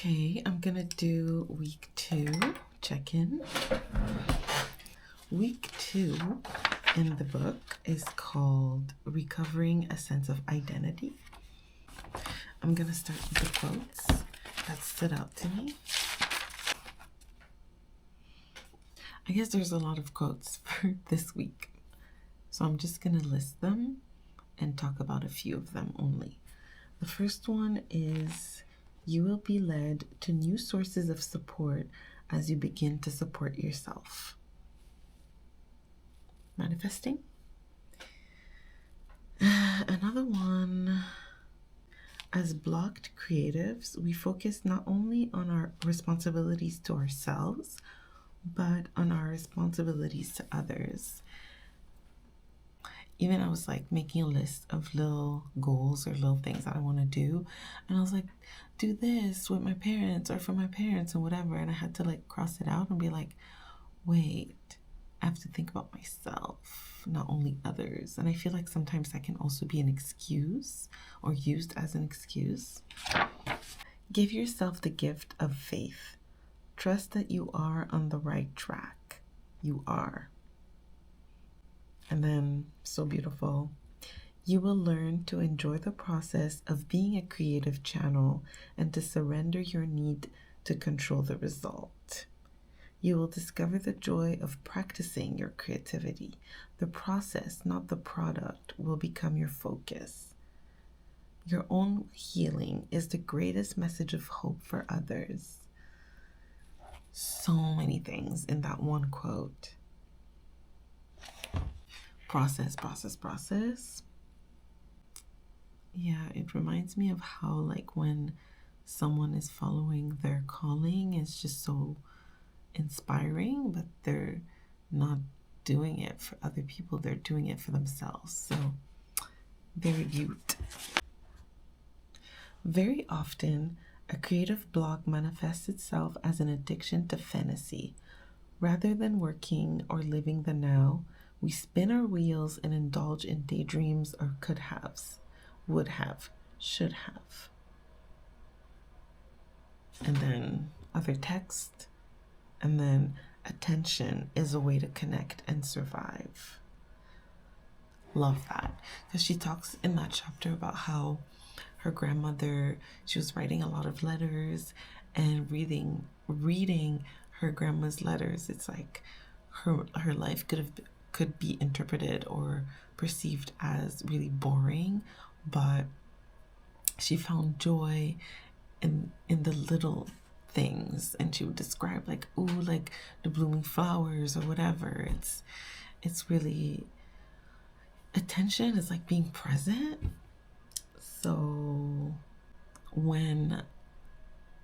Okay, I'm gonna do week 2 check-in. Week 2 in the book is called Recovering a Sense of Identity. I'm gonna start with the quotes that stood out to me. I guess there's a lot of quotes for this week, so I'm just gonna list them and talk about a few of them only. The first one is, you will be led to new sources of support as you begin to support yourself. Manifesting. Another one, as blocked creatives, we focus not only on our responsibilities to ourselves, but on our responsibilities to others. Even I was like making a list of little goals or little things that I want to do. And I was like, do this with my parents or for my parents and whatever. And I had to like cross it out and be like, wait, I have to think about myself, not only others. And I feel like sometimes that can also be an excuse or used as an excuse. Give yourself the gift of faith. Trust that you are on the right track. You are. And then, so beautiful, you will learn to enjoy the process of being a creative channel and to surrender your need to control the result. You will discover the joy of practicing your creativity. The process, not the product, will become your focus. Your own healing is the greatest message of hope for others. So many things in that one quote. Process. Yeah, it reminds me of how like when someone is following their calling, it's just so inspiring, but they're not doing it for other people, they're doing it for themselves. So very cute. Very often, a creative block manifests itself as an addiction to fantasy. Rather than working or living the now, we spin our wheels and indulge in daydreams or could haves, would have, should have. And then other text. And then attention is a way to connect and survive. Love that. Because she talks in that chapter about how her grandmother, she was writing a lot of letters and reading her grandma's letters. It's like her life could be interpreted or perceived as really boring, but she found joy in the little things, and she would describe like, ooh, like the blooming flowers or whatever. It's really, attention is like being present. So when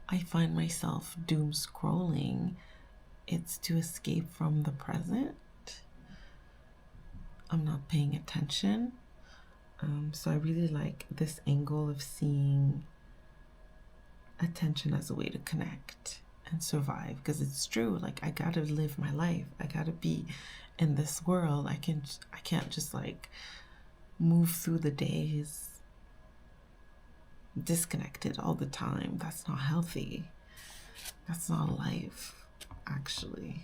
I find myself doom scrolling, it's to escape from the present. I'm not paying attention. So I really like this angle of seeing attention as a way to connect and survive, because it's true. Like, I gotta live my life. I gotta be in this world. I can't just like move through the days disconnected all the time. That's not healthy. That's not life, actually.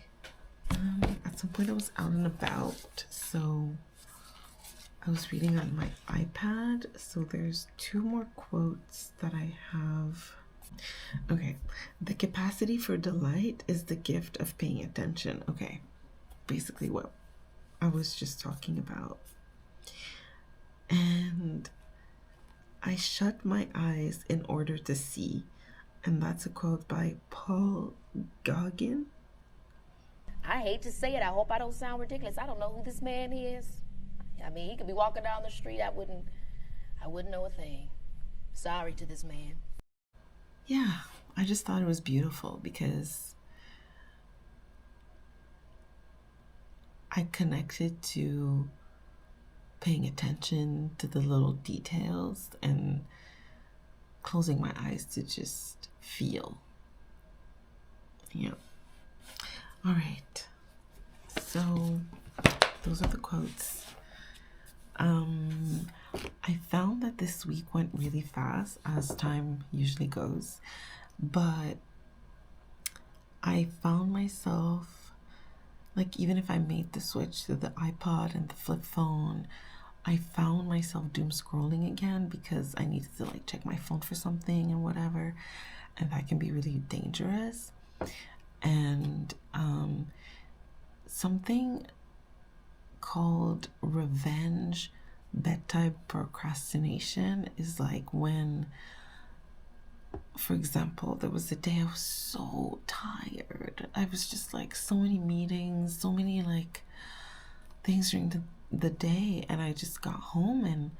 At some point I was out and about, so I was reading on my iPad. So there's 2 more quotes that I have. Okay, the capacity for delight is the gift of paying attention. Okay, basically what I was just talking about. And I shut my eyes in order to see. And that's a quote by Paul Gauguin. I hate to say it. I hope I don't sound ridiculous. I don't know who this man is. I mean, he could be walking down the street. I wouldn't know a thing. Sorry to this man. Yeah, I just thought it was beautiful because I connected to paying attention to the little details and closing my eyes to just feel. Yeah. All right. So those are the quotes. I found that this week went really fast, as time usually goes, But I found myself, like, even if I made the switch to the iPod and the flip phone, I found myself doom scrolling again because I needed to like check my phone for something and whatever, and that can be really dangerous. And something called revenge bedtime procrastination is like when, for example, there was a day I was so tired. I was just like so many meetings, so many like things during the day, and I just got home and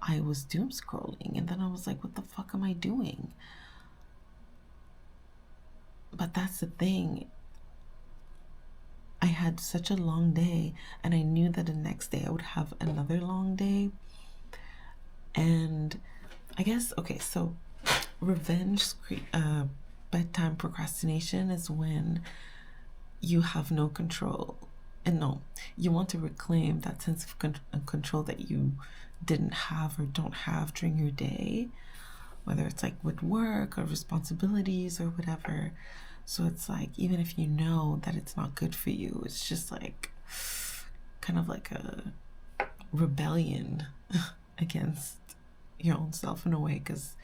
I was doom scrolling, and then I was like, what the fuck am I doing? But that's the thing. I had such a long day, and I knew that the next day I would have another long day. And I guess, okay, so bedtime procrastination is when you have no control. And no, you want to reclaim that sense of control that you didn't have or don't have during your day, whether it's like with work or responsibilities or whatever. So it's like, even if you know that it's not good for you, it's just like kind of like a rebellion against your own self in a way, because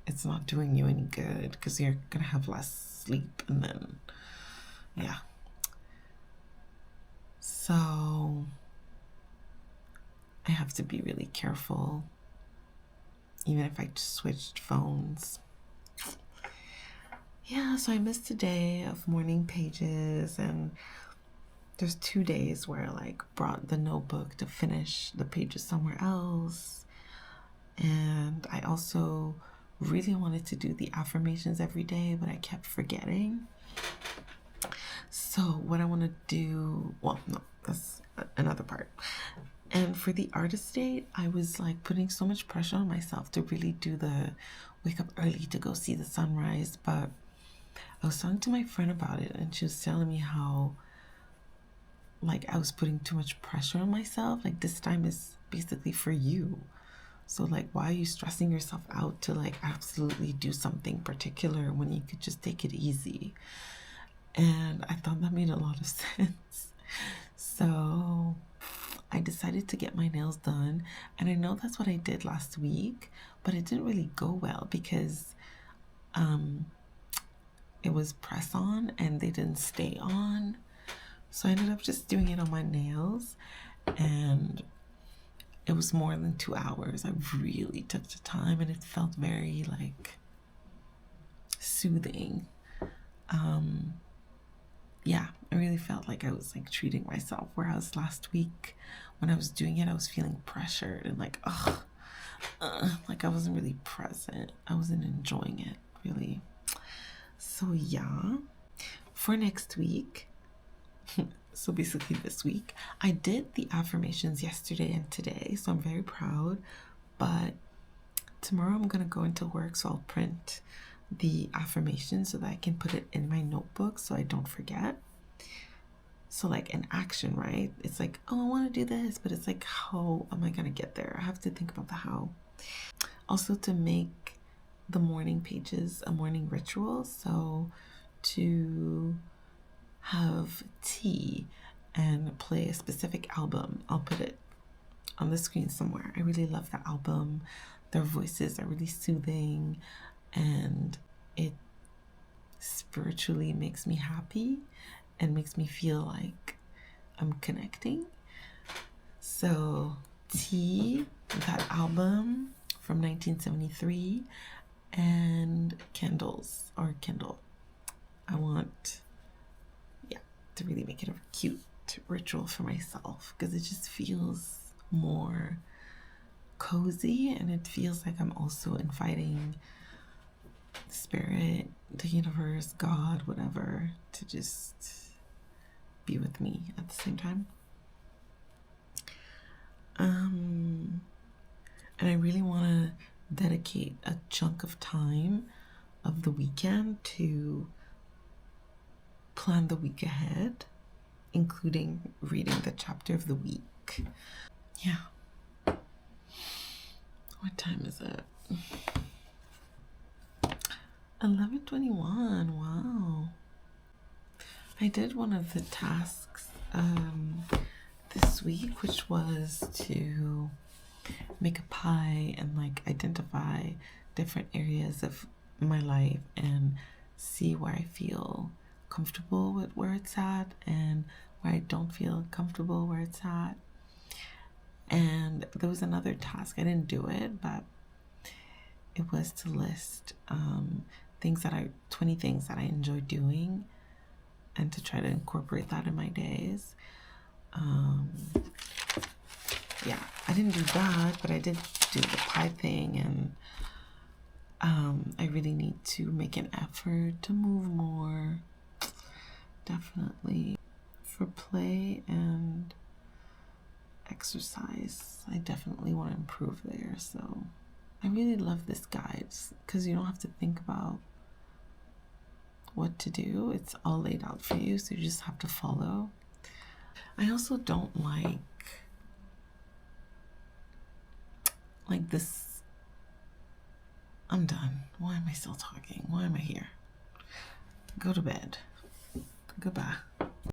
it's not doing you any good, because you're gonna have less sleep, and then yeah. So I have to be really careful, even if I just switched phones. Yeah, so I missed a day of morning pages, and there's 2 days where I like brought the notebook to finish the pages somewhere else. And I also really wanted to do the affirmations every day, but I kept forgetting. So what I want to do, well, no, that's another part. And for the artist date, I was like putting so much pressure on myself to really do the wake up early to go see the sunrise. But I was talking to my friend about it, and she was telling me how like I was putting too much pressure on myself. Like, this time is basically for you. So like, why are you stressing yourself out to like absolutely do something particular when you could just take it easy? And I thought that made a lot of sense. So I decided to get my nails done, and I know that's what I did last week, but it didn't really go well because it was press on and they didn't stay on. So I ended up just doing it on my nails, and it was more than 2 hours. I really took the time, and it felt very like soothing. Yeah, I really felt like I was like treating myself, whereas last week when I was doing it, I was feeling pressured and like, like I wasn't really present. I wasn't enjoying it really. So yeah, for next week, so basically this week, I did the affirmations yesterday and today, so I'm very proud. But tomorrow I'm gonna go into work, so I'll print the affirmations so that I can put it in my notebook so I don't forget. So like an action, right? It's like, oh, I want to do this, but it's like, how am I gonna get there? I have to think about the how. Also, to make the morning pages a morning ritual, so to have tea and play a specific album. I'll put it on the screen somewhere. I really love that album. Their voices are really soothing, and it spiritually makes me happy and makes me feel like I'm connecting. So Tea, that album from 1973, and candles or Kindle. I want, yeah, to really make it a cute ritual for myself, because it just feels more cozy, and it feels like I'm also inviting spirit, the universe, God, whatever, to just be with me at the same time. And I really want to dedicate a chunk of time of the weekend to plan the week ahead, including reading the chapter of the week. Yeah. What time is it? 11:21. Wow. I did one of the tasks this week, which was to make a pie and like identify different areas of my life and see where I feel comfortable with where it's at and where I don't feel comfortable where it's at. And there was another task. I didn't do it, but it was to list 20 things that I enjoy doing and to try to incorporate that in my days. Yeah, I didn't do that, but I did do the pie thing, and I really need to make an effort to move more. Definitely. For play and exercise, I definitely want to improve there. So I really love this guide because you don't have to think about what to do. It's all laid out for you, so you just have to follow. I also don't like this. I'm done. Why am I still talking? Why am I here? Go to bed. Goodbye.